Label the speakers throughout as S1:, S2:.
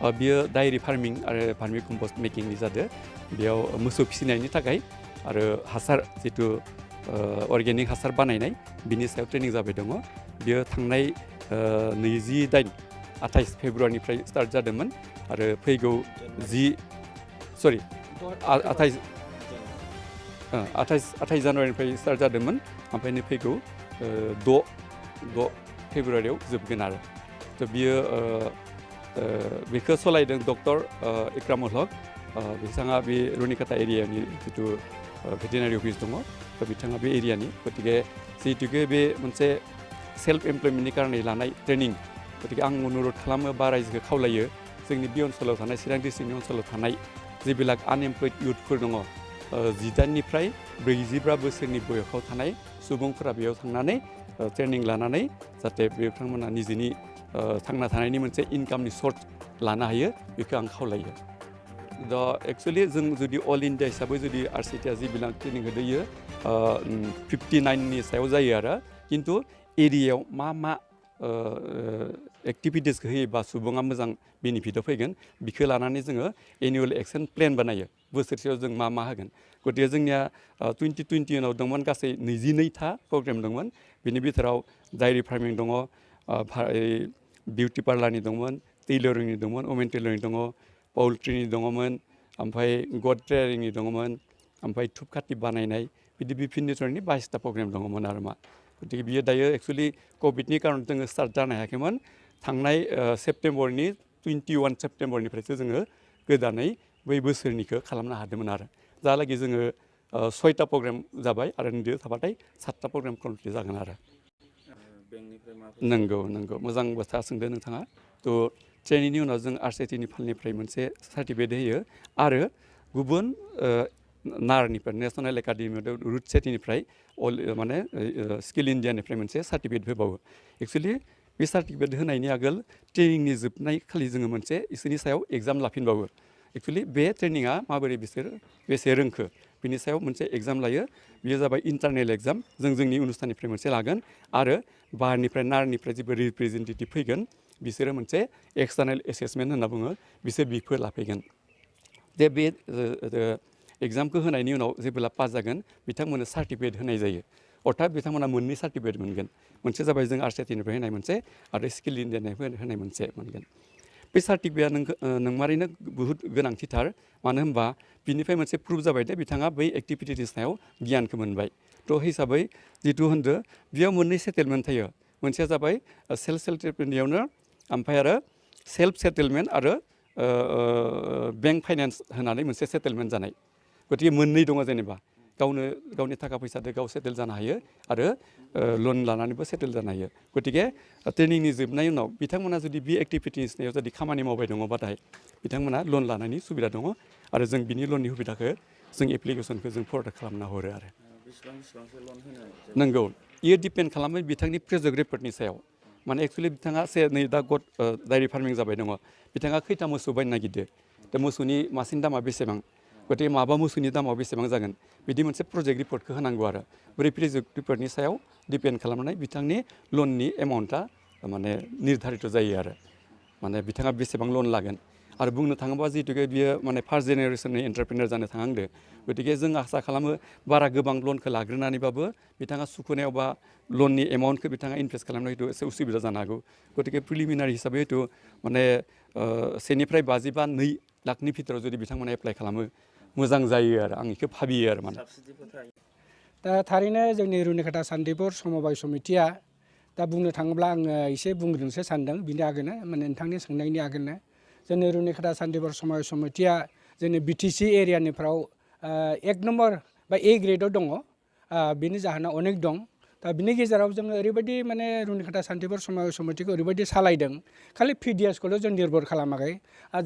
S1: बियो diary farming आरो भार्मि compost मेकिंनि जादों बेयाव मोसौ फिसिनायनि थाखाय आरो हासार जितु अर्गेनिक हासार बानायनाय बिनि सायाव ट्रेनिं जाबाय दङ बियो थांनाय 28 फेब्रुवारिनिफ्राय स्टार्ट जादोंमोन आरो फैगौ 28 जानुवारिनिफ्राय स्टार्ट जादोंमोन ओमफ्राय फैगौ 6 फेब्रुवारियाव जोबगोन आरो थ' बियो बेखौ सालायदों डक्टर इक्रामुल हक बिथाङा बे रुनिकाटा एरियानि जितु भेटेनारि अफिस दङ थ' बिथाङा बे एरियानि गतिके जिहेतुके बे मोनसे सेल्फ एमप्लयमेन्टनि कारणे लानाय ट्रेनिं गतिके आं अनुरद खालामो बा रायजोखौ खावलायो जोंनि बे ओनसोलाव थानाय चिरां डिस्ट्रिक्टनि ओनसोलाव थानाय जेबिलाक आनएमप्लयड इयुथफोर दङ 18निफ्राय 44 बोसोरनि बयसआव थानाय सुबुंफोरा बेयाव थांनानै ट्रेनिं लानानै जाहाथे बिथांमोना निजेनि थांना थानायनि मोनसे इनकामनि सर्स लानो हायो बेखौ आं खावलायो दा एक्चुअलि जों जुदि अल इन्डिया हिसाबै जुदि आरसिटिआ जेबिलाक ट्रेनिं होदोयो 59नि सायाव जायो आरो किन्तु एरियायाव मा एक्टिभिटिसखौ होयोबा सुबुङा मोजां बेनिफिटआव फैगोन बिखौ लानानै जोङो एनुवेल एक्सन प्लेन बानायो बोसोरसेयाव जों मा होगोन गतिके जोंनिया 2021 आव दंमोन गासै 22था प्रग्राम दंमोन बिनि बिथोराव डायरी फार्मिं दङ बिउटि पार्लारनि दंमोन टेलरिंनि दंमोन वमेन टेलरिं दङ पउल्ट्रिनि दङमोन ओमफ्राय गड ट्रेनिंनि दङमोन ओमफ्राय धुपखाथि बानायनाय बिदि बिभिन्न धरननि 22टा प्रग्राम दङमोन आरो मा गतिके बियो दायो एक्चुअलि कभिडनि कारन जोङो स्टार्ट जानो हायाखैमोन थांनाय सेप्टेम्बरनि 21 सेप्टेम्बरनिफ्रायसो जोङो गोदानै बै बोसोरनिखौ खालामनो हादोंमोन आरो जालागै जोङो 6टा प्रग्राम जाबाय आरो नैबे थाबाथाय 7टा प्रग्राम कमप्लिट जागोन आरो नंगौ मोजां बाथ्रा सोंदों नोंथाङा थ' ट्रेनिंनि उनाव जों आरसिटिनि फान्डनिफ्राय मोनसे सार्टिफिकेट होयो आरो गुबुन नारनिफ्राय नेसनेल एकाडेमि रुट सेटिनिफ्राय माने स्किल इन्डियानिफ्राय मोनसे सार्टिफिकेट होबावो एक्चुअलि बे सार्टिफिकेट होनायनि आगोल ट्रेनिंनि जोबनाय खालि जोङो मोनसे इसोरनि सायाव एग्जाम लाफिनबावो एक्चुअलि बे ट्रेनिङा माबोरै बिसोर बेसे रोंखो बिनि सायाव मोनसे एग्जाम लायो बेयो जाबाय इन्टारनेल एग्जाम जोंनि अनुस्थाननिफ्राय मोनसे लागोन आरो बाहेरनिफ्राय नारनिफ्राय जेबो रिप्रेजेन्टेटिभ फैगोन बिसोरो मोनसे एक्सटार्नेल एसेसमेन्ट होनना बुङो बिसोर लाफैगोन दे बे एग्जामखौ होनायनि उनाव जेब्ला पास जागोन बिथांमोननो सार्टिफिकेट होनाय जायो अर्थात बिथांमोना मोननै सार्टिफिकेट मोनगोन मोनसे जाबाय जों आरसिटिनिफ्राय होनाय मोनसे आरो स्किल इन्डियानिफ्राय होनाय मोनसे मोनगोन बे सार्टिफिकेटआ नोंमारैनो बुहुत गोनांथिथार मानो होनबा बिनिफ्राय मोनसे प्रुफ जाबाय दे बिथाङा बै एक्टिभिटिसनि सायाव गियानखौ मोनबाय थ' हिसाबै जितु होनदो बेयाव मोननै सेटेलमेन्ट थायो मोनसेया जाबाय सेल्फ सेटेलमेन्टनियावनो ओमफ्राय आरो सेल्फ सेटेलमेन्ट आरो बेंक फाइनान्स होनानै मोनसे सेटेलमेन्ट जानाय गतिके मोननै दङ जेनेबा गावनि थाखा फैसाजों गाव सेटेल जानो हायो आरो लन लानानैबो सेटेल जानो हायो गतिके ट्रेनिंनि जोबनायनि उनाव बिथांमोना जुदि बे एक्टिभिटिसनियाव जुदि खामानि मावबाय दङबाथाय बिथांमोना लन लानायनि सुबिदा दङ आरो जों बिनि लननि सुबिदाखौ जों एप्लिकेसनखौ जों फरवार्ड खालामना हरो आरो
S2: बेसेबांसो लन होनो
S1: नंगौ इयो डिपेन्ड खालामो बिथांनि प्रजेक्ट रिपर्टनि सायाव माने एक्चुअलि बिथाङा नै दा डायरी फार्मिं जाबाय दङ बिथाङा खैथा मोसौ बायनो नागिरदो दा मोसौनि मासेनि दामा बेसेबां गतिके माबा मोसौनि दामाव बेसेबां जागोन बिदि मोनसे प्रजेक्ट रिपर्टखौ होनांगौ आरो बै प्रजेक्ट रिपर्टनि सायाव डिपेन्ड खालामनानै बिथांनि लननि एमाउन्टआ माने निर्धारित जायो आरो माने बिथाङा बेसेबां लन लागोन आरो बुंनो थाङोबा जिहेतुके बियो माने फार्स्ट जेनेरेसननि एन्टारप्रेनार जानो थांहांदो गतिके जों आसा खालामो बारा गोबां लनखौ लाग्रोनानैबाबो बिथाङा सुख'नायाव बा लननि एमाउन्टखौ बिथाङा इनभेस्ट खालामनाय हयथ' एसे उसुबिदा जानो हागौ गतिके प्रिलिमिनारि हिसाबै हयथ' माने 1निफ्राय 50 बा 2 लाखनि भितराव जुदि बिथांमोना एप्लाइ खालामो मोजां जायो आरो आं बेखौ भाबियो आरो माने
S3: दा थारैनो जोंनि रुनिकाटा सान्तिपुर समबाय समितिया दा बुंनो थाङोब्ला आङो एसे बुंग्रोनोसो सानदों बिनि आगोलनो माने नोंथांनि सोंनायनि आगोलनो जोंनि रुनिकाटा सान्तिपुर समबाय समितिया जोंनि बिटिसि एरियानिफ्राव 1 नम्बर बा ए ग्रेडआव दङ बिनि जाहोना अनेक दं दा बिनि गेजेराव जोङो ओरैबायदि माने रुनिकाटा सान्तिपुर समबाय समितिखौ ओरैबायदि सालायदों खालि पिडिएसखौल' जों निर्भर खालामाखै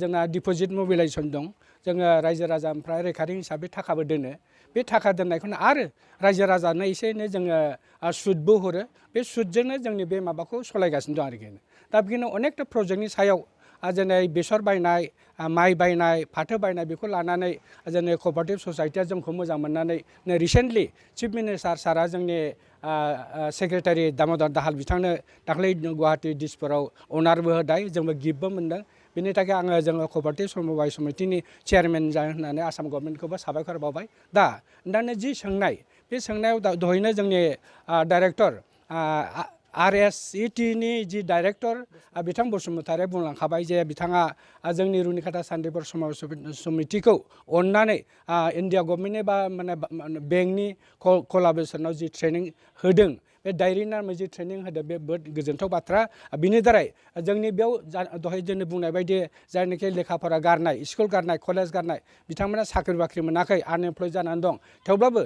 S3: जोंहा डिप'जिट मबिलाइजेसन दं जोङो रायजो राजानिफ्राय रेकारिं हिसाबै थाखाबो दोनो बे थाखा दोननायखौनो आरो रायजो राजानो एसे एनै जोङो सुदबो हरो बे सुदजोंनो जोंनि बे माबाखौ सालायगासिनो दं आरोखि दा बिदिनो अनेकथा प्रजेक्टनि सायाव जेरै बेसर बायनाय माइ बायनाय फाथो बायनाय बेखौ लानानै जोंनि कअपारेटिभ ससाइटिया जोंखौ मोजां मोननानै रिसेन्टलि चिफ मिनिस्टार सारा जोंनि सेक्रेटारि दामोदर दाहाल बिथांनो दाख्लै गुवाहाटि डिस्ट्रिक्टफोराव अनारबो होदाय जोंबो गिफ्टबो मोनदों बिनि थाखाय आङो जोङो कपारेटिभ समबाय समितिनि चेयारमेन जानो होननानै आसाम गभर्नमेन्टखौबो साबायखर बावबाय दा नोंथांनो जि सोंनाय बे सोंनायाव दहायनो जोंनि डाइरेक्टर RSET नि जि डाइरेक्टर बिथां बसुमतारिया बुंलांखाबाय जे बिथाङा जोंनि रुनिकाटा सान्तिपुर समाज समितिखौ अननानै इन्डिया गभर्नमेन्टनि बा माने बेंकनि कलाबरेसनाव जि ट्रेनिं होदों बे डायरि नामै जि ट्रेनिं होदों बे जोबोद गोजोनथाव बाथ्रा बिनि दारै जोंनि बेयाव दहाय जोंनो बुंनाय बायदि जायनाखि लेखाफोरा गारनाय स्कुल गारनाय कलेज गारनाय बिथांमोना साख्रि बाख्रि मोनाखै आनएमप्लय जानानै दं थेवब्लाबो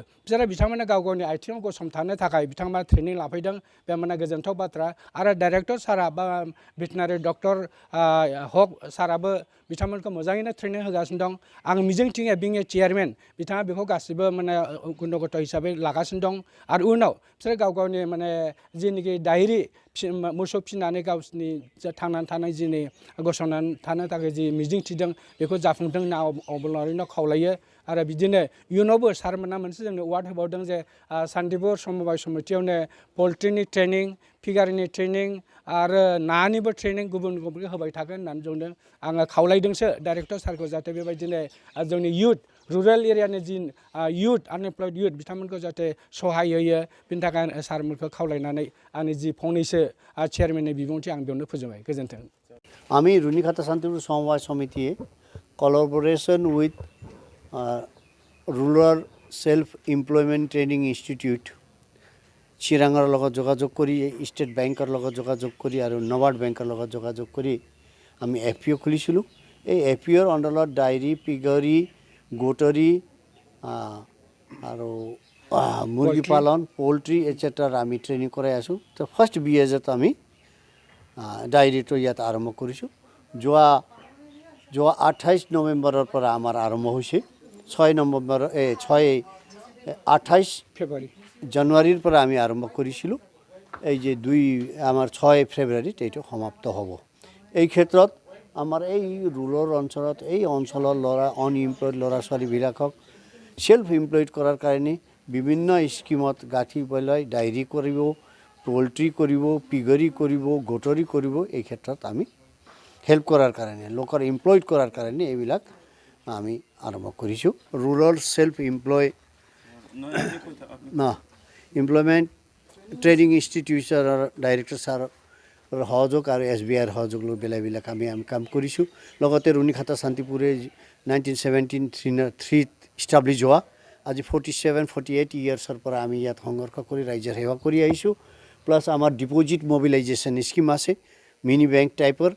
S3: बिथांमोना गाव गावनि आथिङाव गसंथानो थाखाय बिथांमोना ट्रेनिं लाफैदों बे माने गोजोनथाव बाथ्रा आरो डाइरेक्टर सारा बा भेटेनारि डक्टर हक साराबो बिथांमोनखौ मोजाङैनो ट्रेनिं होगासिनो दं आं मिजिंथिङो बिं चेयारमेन बिथाङा बेखौ गासिबो माने गुणगत हिसाबै लागासिनो दं आरो उनाव बिसोर गाव गावनि माने जिनिखि डायरि मोसौ फिनानै गावसिनि थांनानै थानाय जिनि गसंनानै थानो थाखाय जि मिजिं थिदों बेखौ जाफुंथों होनना अबलारिनो खावलायो आरो बिदिनो इयुनावबो सारमोना मोनसे जोंनो वार्ड होबावदों जे सान्तिपुर समबाय समितियावनो पल्ट्रिनि ट्रेनिं फिगारनि ट्रेनिं आरो नानिबो ट्रेनिं गुबुन गुबुन होबाय थागोन होननानै बुंदों आङो खावलायदोंसो डाइरेक्टर सारखौ जाहाथे बेबायदिनो जोंनि इयुथ रुरेल एरियानि जि इयुथ आनएमप्लयड इयुथ बिथांमोनखौ जाहाथे सहाय होयो बिनि थाखाय सारमोनखौ खावलायनानै आंनि जि फंनैसो चेयारमेननि बिबुंथि आं बेयावनो फोजोबबाय गोजोन्थों
S4: আমি রুনিকাটা শান্তিপুর সমবায় সমিতি collaboration with rural self employment training institute চিৰাঙৰ লগত যোগাযোগ কৰি ষ্টেট বেংকৰ লগত যোগাযোগ কৰি আৰু নবাৰ্ড বেংকৰ লগত যোগাযোগ কৰি আমি FPO খুলিছিলোঁ এই FPOৰ অণ্ডাৰত ডায়েৰী পিগাৰী গোটৰী আৰু মুৰ্গী পালন পোল্ট্ৰি এটচেট্ৰাৰ আমি ট্ৰেইনিং কৰাই আছোঁ তো ফাৰ্ষ্ট BSত আমি ডায়েৰীটো ইয়াত আৰম্ভ কৰিছোঁ যোৱা 28 নৱেম্বৰৰ পৰা আমাৰ আৰম্ভ হৈছে 28
S3: ফেব্ৰুৱাৰী
S4: জানুৱাৰীৰ পৰা আমি আৰম্ভ কৰিছিলোঁ এই যে আমাৰ 6 ফেব্ৰুৱাৰীত এইটো সমাপ্ত হ'ব এই ক্ষেত্ৰত আমাৰ এই ৰুৰাল অঞ্চলত এই অঞ্চলৰ আনএমপ্লয়ড ল'ৰা ছোৱালীবিলাকক সেলফ এমপ্লয়ড কৰাৰ কাৰণে বিভিন্ন স্কিমত গাঁঠি পেলাই ডায়েৰী কৰিব পোল্ট্ৰি কৰিব পিগাৰী কৰিব গোটৰী কৰিব এই ক্ষেত্ৰত আমি হেল্প কৰাৰ কাৰণে লোকৰ এমপ্লয়ড কৰাৰ কাৰণে এইবিলাক আমি আৰম্ভ কৰিছোঁ rural self employ employment training ইনষ্টিটিউচনৰ ডাইৰেক্টৰ ছাৰৰ সহযোগ আৰু SBIৰ সহযোগ লৈ বেলেগ আমি কাম কৰিছোঁ লগতে ৰুনিকাটা শান্তিপুৰে 1973 ইষ্টাব্লিছ হোৱা আজি 47-48 ইয়াৰ্ছৰ পৰা আমি ইয়াত সংঘৰ্ষ কৰি ৰাইজৰ সেৱা কৰি আহিছোঁ প্লাছ আমাৰ ডিপজিট মোবিলাইজেশ্যন স্কিম আছে মিনি বেংক টাইপৰ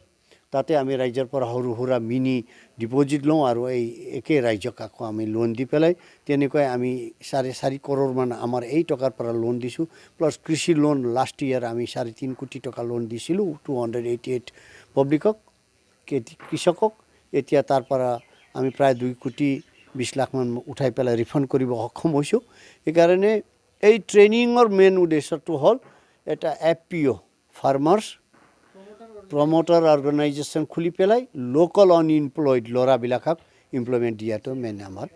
S4: তাতে আমি ৰাইজৰ পৰা সৰু সুৰা মিনি ডিপজিট লওঁ আৰু এই একে ৰাইজক আকৌ আমি লোন দি পেলাই তেনেকৈ আমি 4.5 কৰোৰ মান আমাৰ এই টকাৰ পৰা লোন দিছোঁ প্লাছ কৃষি লোন লাষ্ট ইয়াৰ আমি 3.5 কোটি টকা লোন দিছিলোঁ 288 পাব্লিকক কৃষকক এতিয়া তাৰ পৰা আমি প্ৰায় 2 কোটি 20 লাখ মান উঠাই পেলাই ৰিফাণ্ড কৰিব সক্ষম হৈছোঁ এইকাৰণে এই ট্ৰেইনিঙৰ মেইন উদ্দেশ্যটো হ'ল এটা FPO ফাৰ্মাৰ্ছ প্ৰমোটাৰ অৰ্গেনাইজেশ্যন খুলি পেলাই লোকেল আনএমপ্লয়ড ল'ৰাবিলাকক এমপ্লয়মেণ্ট দিয়াটো মেইন আমাৰ